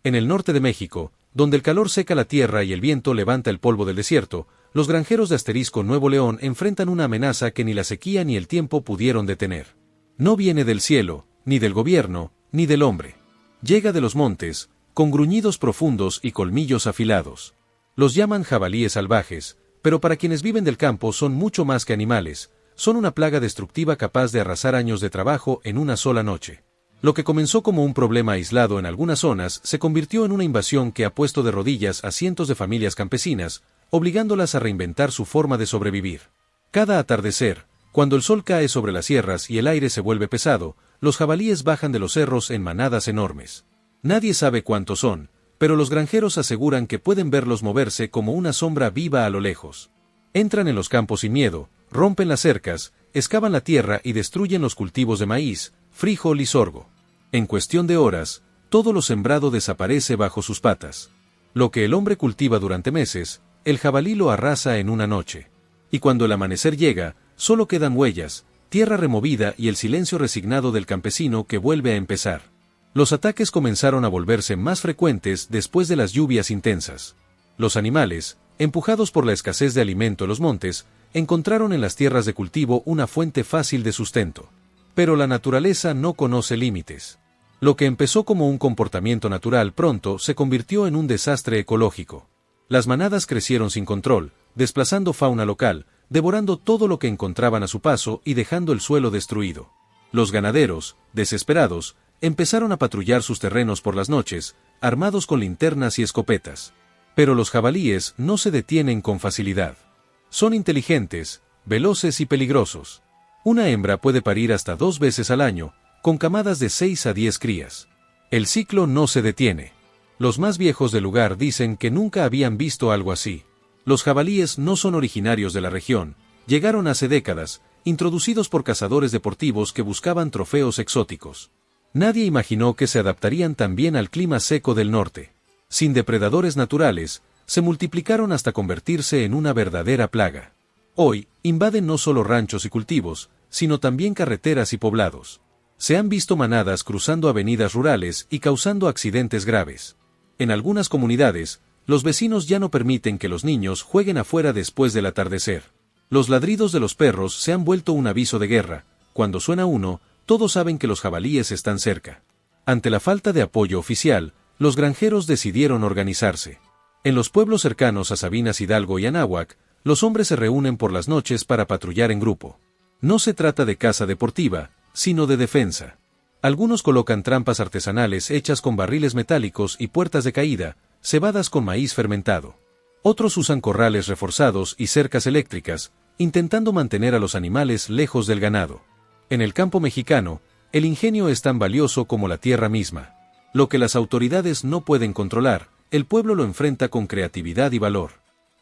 En el norte de México, donde el calor seca la tierra y el viento levanta el polvo del desierto, los granjeros de Asterisco Nuevo León enfrentan una amenaza que ni la sequía ni el tiempo pudieron detener. No viene del cielo, ni del gobierno, ni del hombre. Llega de los montes, con gruñidos profundos y colmillos afilados. Los llaman jabalíes salvajes, pero para quienes viven del campo son mucho más que animales, son una plaga destructiva capaz de arrasar años de trabajo en una sola noche. Lo que comenzó como un problema aislado en algunas zonas se convirtió en una invasión que ha puesto de rodillas a cientos de familias campesinas, obligándolas a reinventar su forma de sobrevivir. Cada atardecer, cuando el sol cae sobre las sierras y el aire se vuelve pesado, los jabalíes bajan de los cerros en manadas enormes. Nadie sabe cuántos son, pero los granjeros aseguran que pueden verlos moverse como una sombra viva a lo lejos. Entran en los campos sin miedo, rompen las cercas, excavan la tierra y destruyen los cultivos de maíz, frijol y sorgo. En cuestión de horas, todo lo sembrado desaparece bajo sus patas. Lo que el hombre cultiva durante meses, el jabalí lo arrasa en una noche. Y cuando el amanecer llega, solo quedan huellas, tierra removida y el silencio resignado del campesino que vuelve a empezar. Los ataques comenzaron a volverse más frecuentes después de las lluvias intensas. Los animales, empujados por la escasez de alimento en los montes, encontraron en las tierras de cultivo una fuente fácil de sustento. Pero la naturaleza no conoce límites. Lo que empezó como un comportamiento natural pronto se convirtió en un desastre ecológico. Las manadas crecieron sin control, desplazando fauna local, devorando todo lo que encontraban a su paso y dejando el suelo destruido. Los ganaderos, desesperados, empezaron a patrullar sus terrenos por las noches, armados con linternas y escopetas. Pero los jabalíes no se detienen con facilidad. Son inteligentes, veloces y peligrosos. Una hembra puede parir hasta 2 veces al año, con camadas de 6 a 10 crías. El ciclo no se detiene. Los más viejos del lugar dicen que nunca habían visto algo así. Los jabalíes no son originarios de la región, llegaron hace décadas, introducidos por cazadores deportivos que buscaban trofeos exóticos. Nadie imaginó que se adaptarían tan bien al clima seco del norte. Sin depredadores naturales, se multiplicaron hasta convertirse en una verdadera plaga. Hoy, invaden no solo ranchos y cultivos, sino también carreteras y poblados. Se han visto manadas cruzando avenidas rurales y causando accidentes graves. En algunas comunidades, los vecinos ya no permiten que los niños jueguen afuera después del atardecer. Los ladridos de los perros se han vuelto un aviso de guerra. Cuando suena uno, todos saben que los jabalíes están cerca. Ante la falta de apoyo oficial, los granjeros decidieron organizarse. En los pueblos cercanos a Sabinas Hidalgo y Anáhuac, los hombres se reúnen por las noches para patrullar en grupo. No se trata de caza deportiva, sino de defensa. Algunos colocan trampas artesanales hechas con barriles metálicos y puertas de caída, cebadas con maíz fermentado. Otros usan corrales reforzados y cercas eléctricas, intentando mantener a los animales lejos del ganado. En el campo mexicano, el ingenio es tan valioso como la tierra misma. Lo que las autoridades no pueden controlar, el pueblo lo enfrenta con creatividad y valor.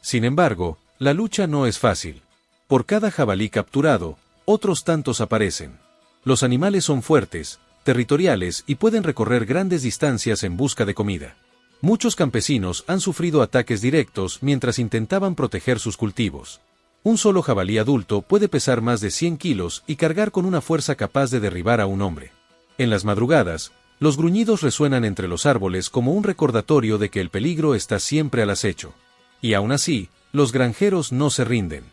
Sin embargo, la lucha no es fácil. Por cada jabalí capturado, otros tantos aparecen. Los animales son fuertes, territoriales y pueden recorrer grandes distancias en busca de comida. Muchos campesinos han sufrido ataques directos mientras intentaban proteger sus cultivos. Un solo jabalí adulto puede pesar más de 100 kilos y cargar con una fuerza capaz de derribar a un hombre. En las madrugadas, los gruñidos resuenan entre los árboles como un recordatorio de que el peligro está siempre al acecho. Y aún así, los granjeros no se rinden.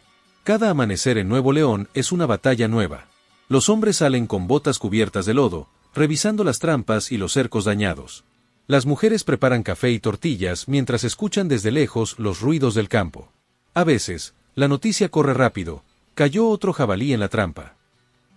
Cada amanecer en Nuevo León es una batalla nueva. Los hombres salen con botas cubiertas de lodo, revisando las trampas y los cercos dañados. Las mujeres preparan café y tortillas mientras escuchan desde lejos los ruidos del campo. A veces, la noticia corre rápido: cayó otro jabalí en la trampa.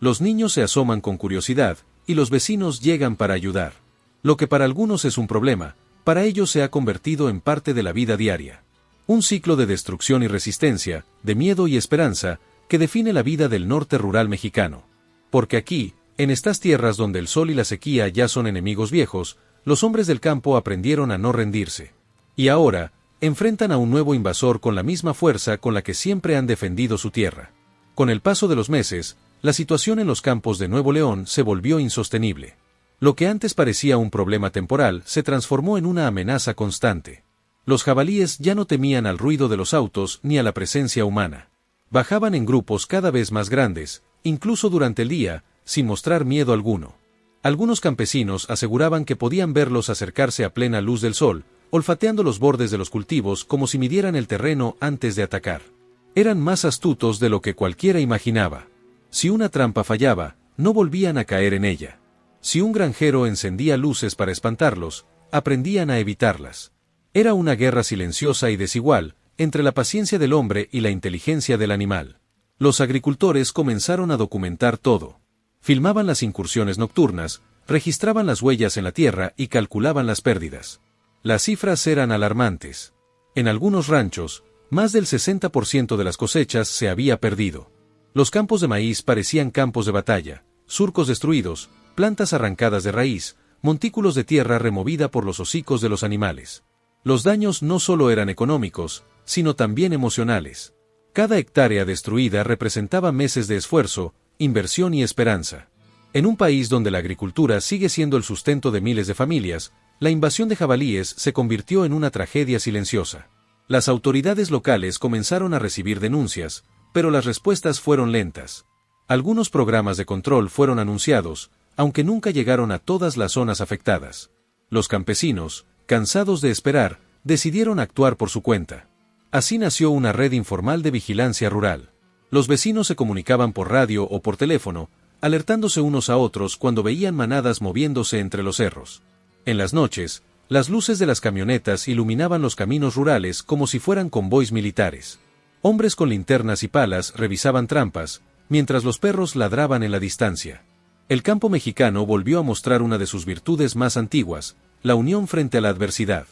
Los niños se asoman con curiosidad, y los vecinos llegan para ayudar. Lo que para algunos es un problema, para ellos se ha convertido en parte de la vida diaria. Un ciclo de destrucción y resistencia, de miedo y esperanza, que define la vida del norte rural mexicano. Porque aquí, en estas tierras donde el sol y la sequía ya son enemigos viejos, los hombres del campo aprendieron a no rendirse. Y ahora, enfrentan a un nuevo invasor con la misma fuerza con la que siempre han defendido su tierra. Con el paso de los meses, la situación en los campos de Nuevo León se volvió insostenible. Lo que antes parecía un problema temporal se transformó en una amenaza constante. Los jabalíes ya no temían al ruido de los autos ni a la presencia humana. Bajaban en grupos cada vez más grandes, incluso durante el día, sin mostrar miedo alguno. Algunos campesinos aseguraban que podían verlos acercarse a plena luz del sol, olfateando los bordes de los cultivos como si midieran el terreno antes de atacar. Eran más astutos de lo que cualquiera imaginaba. Si una trampa fallaba, no volvían a caer en ella. Si un granjero encendía luces para espantarlos, aprendían a evitarlas. Era una guerra silenciosa y desigual, entre la paciencia del hombre y la inteligencia del animal. Los agricultores comenzaron a documentar todo. Filmaban las incursiones nocturnas, registraban las huellas en la tierra y calculaban las pérdidas. Las cifras eran alarmantes. En algunos ranchos, más del 60% de las cosechas se había perdido. Los campos de maíz parecían campos de batalla, surcos destruidos, plantas arrancadas de raíz, montículos de tierra removida por los hocicos de los animales. Los daños no solo eran económicos, sino también emocionales. Cada hectárea destruida representaba meses de esfuerzo, inversión y esperanza. En un país donde la agricultura sigue siendo el sustento de miles de familias, la invasión de jabalíes se convirtió en una tragedia silenciosa. Las autoridades locales comenzaron a recibir denuncias, pero las respuestas fueron lentas. Algunos programas de control fueron anunciados, aunque nunca llegaron a todas las zonas afectadas. Los campesinos, cansados de esperar, decidieron actuar por su cuenta. Así nació una red informal de vigilancia rural. Los vecinos se comunicaban por radio o por teléfono, alertándose unos a otros cuando veían manadas moviéndose entre los cerros. En las noches, las luces de las camionetas iluminaban los caminos rurales como si fueran convoys militares. Hombres con linternas y palas revisaban trampas, mientras los perros ladraban en la distancia. El campo mexicano volvió a mostrar una de sus virtudes más antiguas, la unión frente a la adversidad.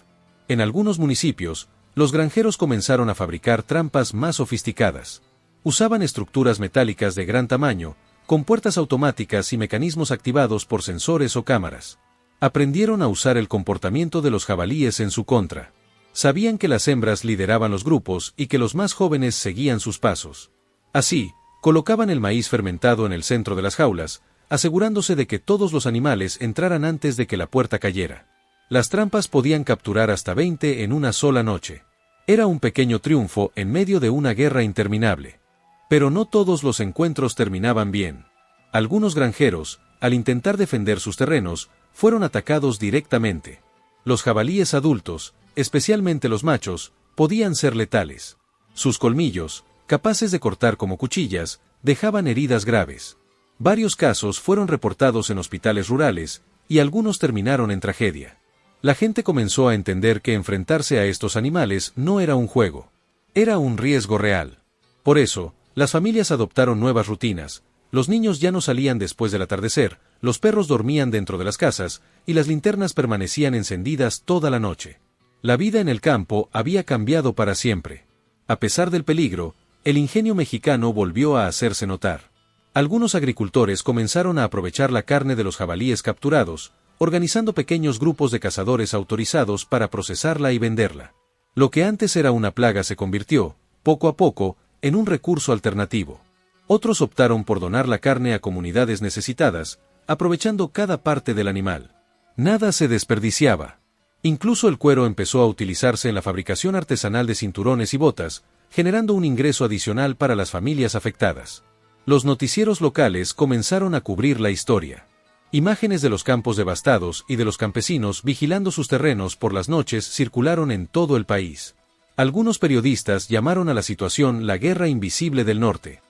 En algunos municipios, los granjeros comenzaron a fabricar trampas más sofisticadas. Usaban estructuras metálicas de gran tamaño, con puertas automáticas y mecanismos activados por sensores o cámaras. Aprendieron a usar el comportamiento de los jabalíes en su contra. Sabían que las hembras lideraban los grupos y que los más jóvenes seguían sus pasos. Así, colocaban el maíz fermentado en el centro de las jaulas, asegurándose de que todos los animales entraran antes de que la puerta cayera. Las trampas podían capturar hasta 20 en una sola noche. Era un pequeño triunfo en medio de una guerra interminable. Pero no todos los encuentros terminaban bien. Algunos granjeros, al intentar defender sus terrenos, fueron atacados directamente. Los jabalíes adultos, especialmente los machos, podían ser letales. Sus colmillos, capaces de cortar como cuchillas, dejaban heridas graves. Varios casos fueron reportados en hospitales rurales, y algunos terminaron en tragedia. La gente comenzó a entender que enfrentarse a estos animales no era un juego. Era un riesgo real. Por eso, las familias adoptaron nuevas rutinas. Los niños ya no salían después del atardecer, los perros dormían dentro de las casas, y las linternas permanecían encendidas toda la noche. La vida en el campo había cambiado para siempre. A pesar del peligro, el ingenio mexicano volvió a hacerse notar. Algunos agricultores comenzaron a aprovechar la carne de los jabalíes capturados, organizando pequeños grupos de cazadores autorizados para procesarla y venderla. Lo que antes era una plaga se convirtió, poco a poco, en un recurso alternativo. Otros optaron por donar la carne a comunidades necesitadas, aprovechando cada parte del animal. Nada se desperdiciaba. Incluso el cuero empezó a utilizarse en la fabricación artesanal de cinturones y botas, generando un ingreso adicional para las familias afectadas. Los noticieros locales comenzaron a cubrir la historia. Imágenes de los campos devastados y de los campesinos vigilando sus terrenos por las noches circularon en todo el país. Algunos periodistas llamaron a la situación la guerra invisible del norte.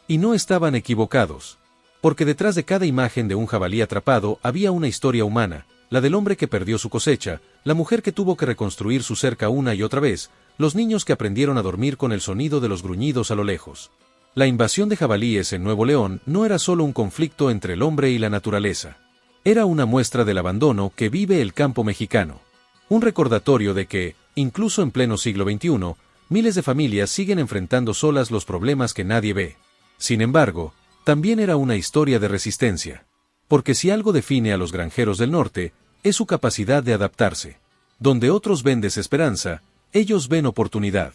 Y no estaban equivocados. Porque detrás de cada imagen de un jabalí atrapado había una historia humana, la del hombre que perdió su cosecha, la mujer que tuvo que reconstruir su cerca una y otra vez, los niños que aprendieron a dormir con el sonido de los gruñidos a lo lejos. La invasión de jabalíes en Nuevo León no era solo un conflicto entre el hombre y la naturaleza. Era una muestra del abandono que vive el campo mexicano. Un recordatorio de que, incluso en pleno siglo XXI, miles de familias siguen enfrentando solas los problemas que nadie ve. Sin embargo, también era una historia de resistencia. Porque si algo define a los granjeros del norte, es su capacidad de adaptarse. Donde otros ven desesperanza, ellos ven oportunidad.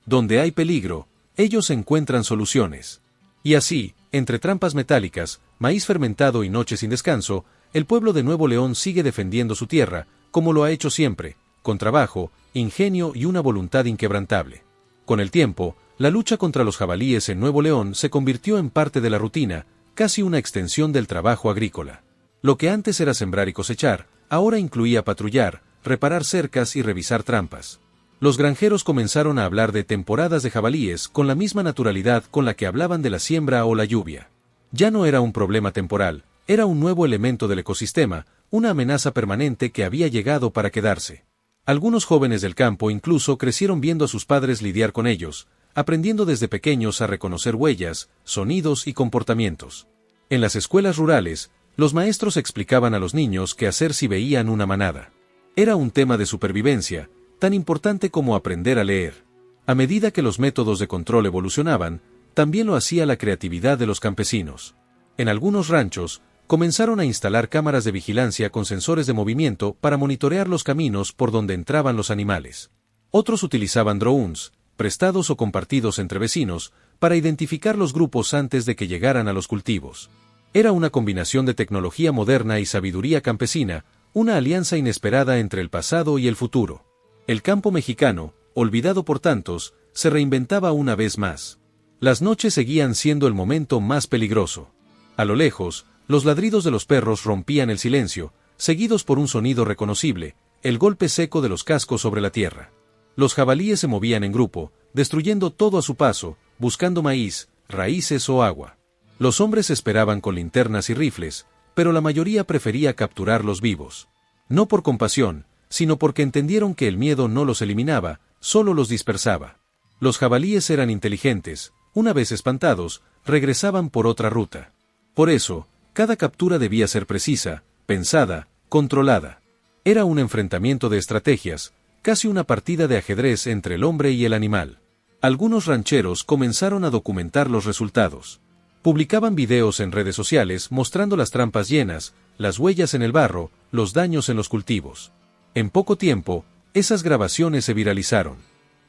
Donde hay peligro, ellos encuentran soluciones. Y así, entre trampas metálicas, maíz fermentado y noches sin descanso, el pueblo de Nuevo León sigue defendiendo su tierra, como lo ha hecho siempre, con trabajo, ingenio y una voluntad inquebrantable. Con el tiempo, la lucha contra los jabalíes en Nuevo León se convirtió en parte de la rutina, casi una extensión del trabajo agrícola. Lo que antes era sembrar y cosechar, ahora incluía patrullar, reparar cercas y revisar trampas. Los granjeros comenzaron a hablar de temporadas de jabalíes con la misma naturalidad con la que hablaban de la siembra o la lluvia. Ya no era un problema temporal, era un nuevo elemento del ecosistema, una amenaza permanente que había llegado para quedarse. Algunos jóvenes del campo incluso crecieron viendo a sus padres lidiar con ellos, aprendiendo desde pequeños a reconocer huellas, sonidos y comportamientos. En las escuelas rurales, los maestros explicaban a los niños qué hacer si veían una manada. Era un tema de supervivencia, tan importante como aprender a leer. A medida que los métodos de control evolucionaban, también lo hacía la creatividad de los campesinos. En algunos ranchos, comenzaron a instalar cámaras de vigilancia con sensores de movimiento para monitorear los caminos por donde entraban los animales. Otros utilizaban drones, prestados o compartidos entre vecinos, para identificar los grupos antes de que llegaran a los cultivos. Era una combinación de tecnología moderna y sabiduría campesina, una alianza inesperada entre el pasado y el futuro. El campo mexicano, olvidado por tantos, se reinventaba una vez más. Las noches seguían siendo el momento más peligroso. A lo lejos, los ladridos de los perros rompían el silencio, seguidos por un sonido reconocible, el golpe seco de los cascos sobre la tierra. Los jabalíes se movían en grupo, destruyendo todo a su paso, buscando maíz, raíces o agua. Los hombres esperaban con linternas y rifles, pero la mayoría prefería capturarlos vivos. No por compasión, sino porque entendieron que el miedo no los eliminaba, solo los dispersaba. Los jabalíes eran inteligentes, una vez espantados, regresaban por otra ruta. Por eso, cada captura debía ser precisa, pensada, controlada. Era un enfrentamiento de estrategias, casi una partida de ajedrez entre el hombre y el animal. Algunos rancheros comenzaron a documentar los resultados. Publicaban videos en redes sociales mostrando las trampas llenas, las huellas en el barro, los daños en los cultivos. En poco tiempo, esas grabaciones se viralizaron.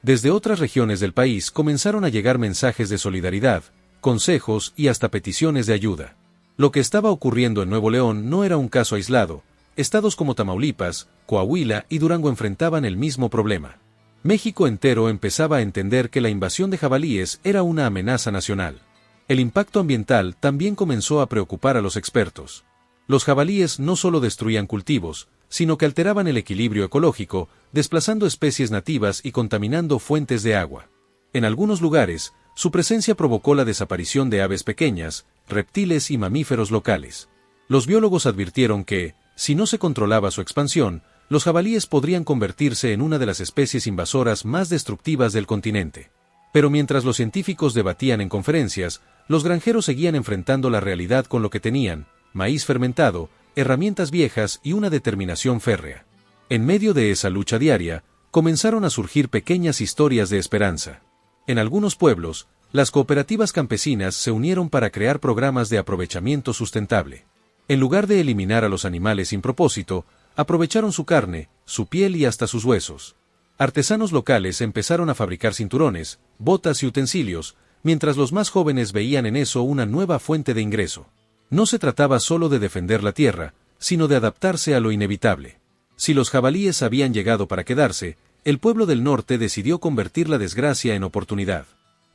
Desde otras regiones del país comenzaron a llegar mensajes de solidaridad, consejos y hasta peticiones de ayuda. Lo que estaba ocurriendo en Nuevo León no era un caso aislado. Estados como Tamaulipas, Coahuila y Durango enfrentaban el mismo problema. México entero empezaba a entender que la invasión de jabalíes era una amenaza nacional. El impacto ambiental también comenzó a preocupar a los expertos. Los jabalíes no solo destruían cultivos, sino que alteraban el equilibrio ecológico, desplazando especies nativas y contaminando fuentes de agua. En algunos lugares, su presencia provocó la desaparición de aves pequeñas, reptiles y mamíferos locales. Los biólogos advirtieron que, si no se controlaba su expansión, los jabalíes podrían convertirse en una de las especies invasoras más destructivas del continente. Pero mientras los científicos debatían en conferencias, los granjeros seguían enfrentando la realidad con lo que tenían: maíz fermentado, herramientas viejas y una determinación férrea. En medio de esa lucha diaria, comenzaron a surgir pequeñas historias de esperanza. En algunos pueblos, las cooperativas campesinas se unieron para crear programas de aprovechamiento sustentable. En lugar de eliminar a los animales sin propósito, aprovecharon su carne, su piel y hasta sus huesos. Artesanos locales empezaron a fabricar cinturones, botas y utensilios, mientras los más jóvenes veían en eso una nueva fuente de ingreso. No se trataba solo de defender la tierra, sino de adaptarse a lo inevitable. Si los jabalíes habían llegado para quedarse, el pueblo del norte decidió convertir la desgracia en oportunidad.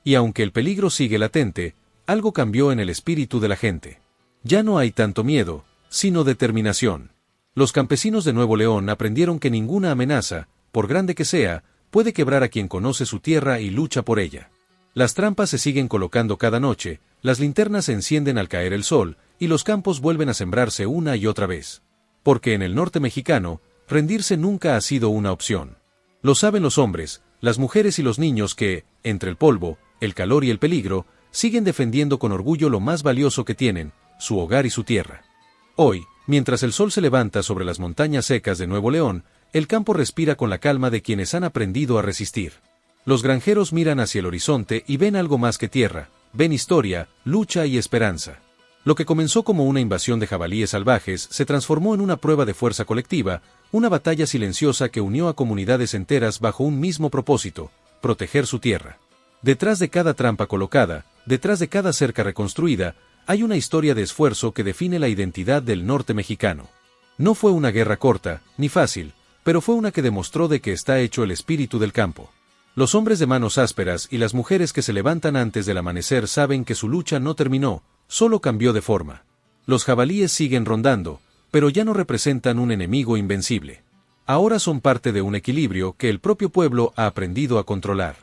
Y aunque el peligro sigue latente, algo cambió en el espíritu de la gente. Ya no hay tanto miedo, sino determinación. Los campesinos de Nuevo León aprendieron que ninguna amenaza, por grande que sea, puede quebrar a quien conoce su tierra y lucha por ella. Las trampas se siguen colocando cada noche, las linternas se encienden al caer el sol, y los campos vuelven a sembrarse una y otra vez. Porque en el norte mexicano, rendirse nunca ha sido una opción. Lo saben los hombres, las mujeres y los niños que, entre el polvo, el calor y el peligro, siguen defendiendo con orgullo lo más valioso que tienen, su hogar y su tierra. Hoy, mientras el sol se levanta sobre las montañas secas de Nuevo León, el campo respira con la calma de quienes han aprendido a resistir. Los granjeros miran hacia el horizonte y ven algo más que tierra, ven historia, lucha y esperanza. Lo que comenzó como una invasión de jabalíes salvajes se transformó en una prueba de fuerza colectiva, una batalla silenciosa que unió a comunidades enteras bajo un mismo propósito: proteger su tierra. Detrás de cada trampa colocada, detrás de cada cerca reconstruida, hay una historia de esfuerzo que define la identidad del norte mexicano. No fue una guerra corta, ni fácil, pero fue una que demostró de qué está hecho el espíritu del campo. Los hombres de manos ásperas y las mujeres que se levantan antes del amanecer saben que su lucha no terminó, solo cambió de forma. Los jabalíes siguen rondando, pero ya no representan un enemigo invencible. Ahora son parte de un equilibrio que el propio pueblo ha aprendido a controlar.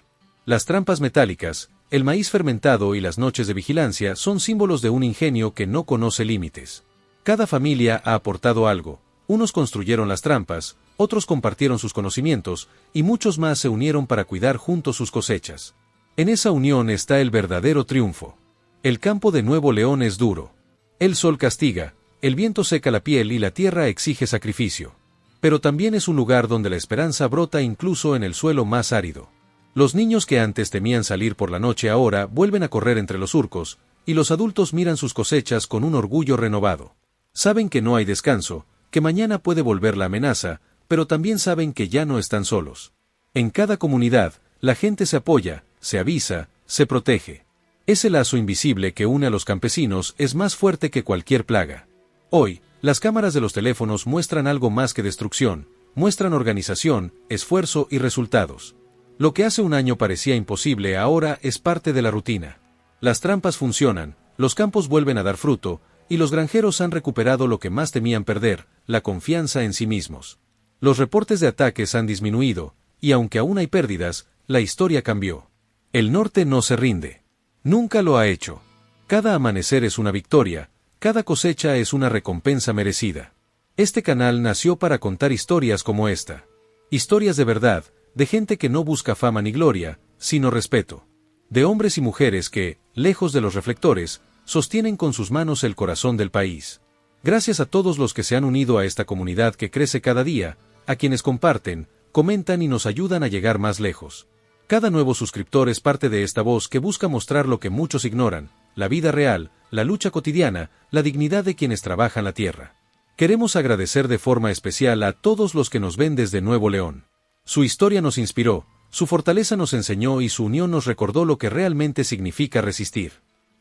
Las trampas metálicas, el maíz fermentado y las noches de vigilancia son símbolos de un ingenio que no conoce límites. Cada familia ha aportado algo. Unos construyeron las trampas, otros compartieron sus conocimientos, y muchos más se unieron para cuidar juntos sus cosechas. En esa unión está el verdadero triunfo. El campo de Nuevo León es duro. El sol castiga, el viento seca la piel y la tierra exige sacrificio. Pero también es un lugar donde la esperanza brota incluso en el suelo más árido. Los niños que antes temían salir por la noche ahora vuelven a correr entre los surcos, y los adultos miran sus cosechas con un orgullo renovado. Saben que no hay descanso, que mañana puede volver la amenaza, pero también saben que ya no están solos. En cada comunidad, la gente se apoya, se avisa, se protege. Ese lazo invisible que une a los campesinos es más fuerte que cualquier plaga. Hoy, las cámaras de los teléfonos muestran algo más que destrucción, muestran organización, esfuerzo y resultados. Lo que hace un año parecía imposible ahora es parte de la rutina. Las trampas funcionan, los campos vuelven a dar fruto, y los granjeros han recuperado lo que más temían perder, la confianza en sí mismos. Los reportes de ataques han disminuido, y aunque aún hay pérdidas, la historia cambió. El norte no se rinde. Nunca lo ha hecho. Cada amanecer es una victoria, cada cosecha es una recompensa merecida. Este canal nació para contar historias como esta. Historias de verdad, de gente que no busca fama ni gloria, sino respeto. De hombres y mujeres que, lejos de los reflectores, sostienen con sus manos el corazón del país. Gracias a todos los que se han unido a esta comunidad que crece cada día, a quienes comparten, comentan y nos ayudan a llegar más lejos. Cada nuevo suscriptor es parte de esta voz que busca mostrar lo que muchos ignoran, la vida real, la lucha cotidiana, la dignidad de quienes trabajan la tierra. Queremos agradecer de forma especial a todos los que nos ven desde Nuevo León. Su historia nos inspiró, su fortaleza nos enseñó y su unión nos recordó lo que realmente significa resistir.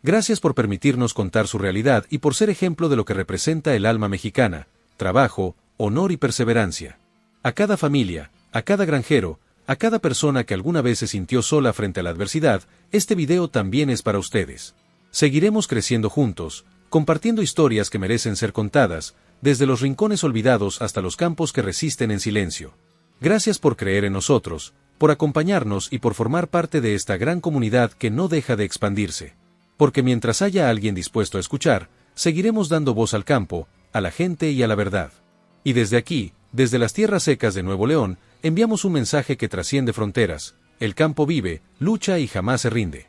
Gracias por permitirnos contar su realidad y por ser ejemplo de lo que representa el alma mexicana, trabajo, honor y perseverancia. A cada familia, a cada granjero, a cada persona que alguna vez se sintió sola frente a la adversidad, este video también es para ustedes. Seguiremos creciendo juntos, compartiendo historias que merecen ser contadas, desde los rincones olvidados hasta los campos que resisten en silencio. Gracias por creer en nosotros, por acompañarnos y por formar parte de esta gran comunidad que no deja de expandirse. Porque mientras haya alguien dispuesto a escuchar, seguiremos dando voz al campo, a la gente y a la verdad. Y desde aquí, desde las tierras secas de Nuevo León, enviamos un mensaje que trasciende fronteras: el campo vive, lucha y jamás se rinde.